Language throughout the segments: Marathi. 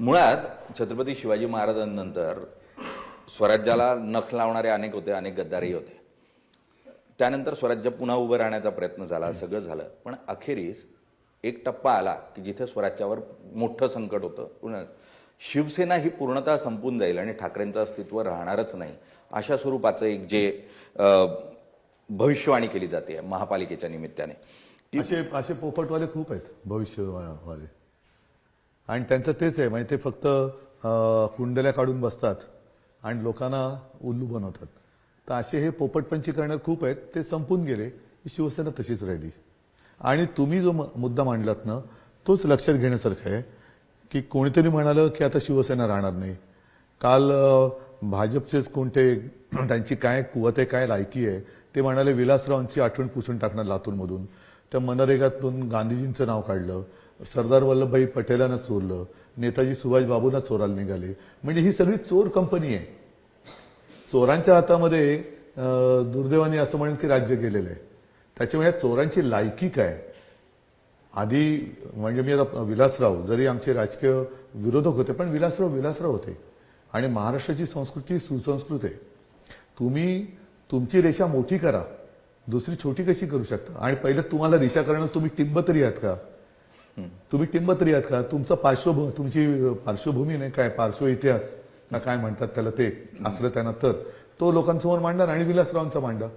मुळात छत्रपती शिवाजी महाराजांनंतर स्वराज्याला नख लावणारे अनेक होते, अनेक गद्दारही होते. त्यानंतर स्वराज्य पुन्हा उभं राहण्याचा प्रयत्न झाला, सगळं झालं. पण अखेरीस एक टप्पा आला की जिथे स्वराज्यावर मोठं संकट होतं. शिवसेना ही पूर्णतः संपून जाईल आणि ठाकरेंचं अस्तित्व राहणारच नाही, अशा स्वरूपाचं एक जे भविष्यवाणी केली जाते महापालिकेच्या निमित्ताने. असे पोपटवाले खूप आहेत भविष्यवाले, आणि त्यांचं तेच आहे. म्हणजे ते फक्त कुंडल्या काढून बसतात आणि लोकांना उल्लू बनवतात. तर असे हे पोपटपंची करणारे खूप आहेत. ते संपून गेले की शिवसेना तशीच राहिली. आणि तुम्ही जो मुद्दा मांडलात ना, तोच लक्षात घेण्यासारखं आहे की कोणीतरी म्हणालं की आता शिवसेना राहणार नाही. काल भाजपचेच कोणते, त्यांची काय कुवत आहे, काय लायकी आहे, ते म्हणाले विलासरावांची आठवण पुसून टाकणार लातूरमधून. त्या मनरेगातून गांधीजींचं नाव काढलं, सरदार वल्लभभाई पटेलांना चोरलं, नेताजी सुभाषबाबूंना चोरायला निघाले. म्हणजे ही सगळी चोर कंपनी आहे. चोरांच्या हातामध्ये दुर्दैवाने असं म्हणेन की राज्य गेलेलं आहे. त्याच्यामुळे चोरांची लायकी काय. आधी म्हणजे मी आता विलासराव जरी आमचे राजकीय विरोधक होते, पण विलासराव होते. आणि महाराष्ट्राची संस्कृती सुसंस्कृत आहे. तुम्ही तुमची रेषा मोठी करा, दुसरी छोटी कशी करू शकता. आणि पहिलं तुम्हाला रेषा करणं, तुम्ही टिंब तरी आहात का? तुम्ही टिंब तरी आहात का? तुमची पार्श्वभूमी नाही काय, पार्श्व इतिहास का काय म्हणतात त्याला, ते असलं त्यांना तर तो लोकांसमोर मांडणार आणि विलासरावांचा मांडा.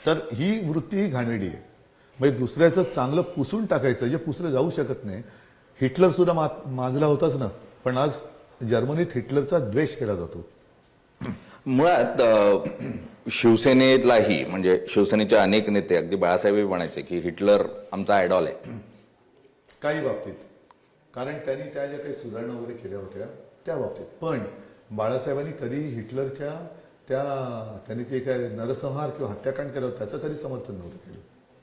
तर ही वृत्ती ही घाणेरडी आहे. म्हणजे दुसऱ्याचं चांगलं पुसून टाकायचं, जे पुसलं जाऊ शकत नाही. हिटलर सुद्धा माजला होताच ना, पण आज जर्मनीत हिटलरचा द्वेष केला जातो. मुळात शिवसेनेतलाही म्हणजे शिवसेनेचे अनेक नेते अगदी बाळासाहेबही म्हणायचे की हिटलर आमचा आयडॉल आहे काही बाबतीत, कारण त्यांनी त्या ज्या काही सुधारणा वगैरे केल्या होत्या त्या बाबतीत. पण बाळासाहेबांनी कधी हिटलरच्या त्यांनी जे काय नरसंहार किंवा हत्याकांड केलं होतं त्याचं कधी समर्थन नव्हतं केलं.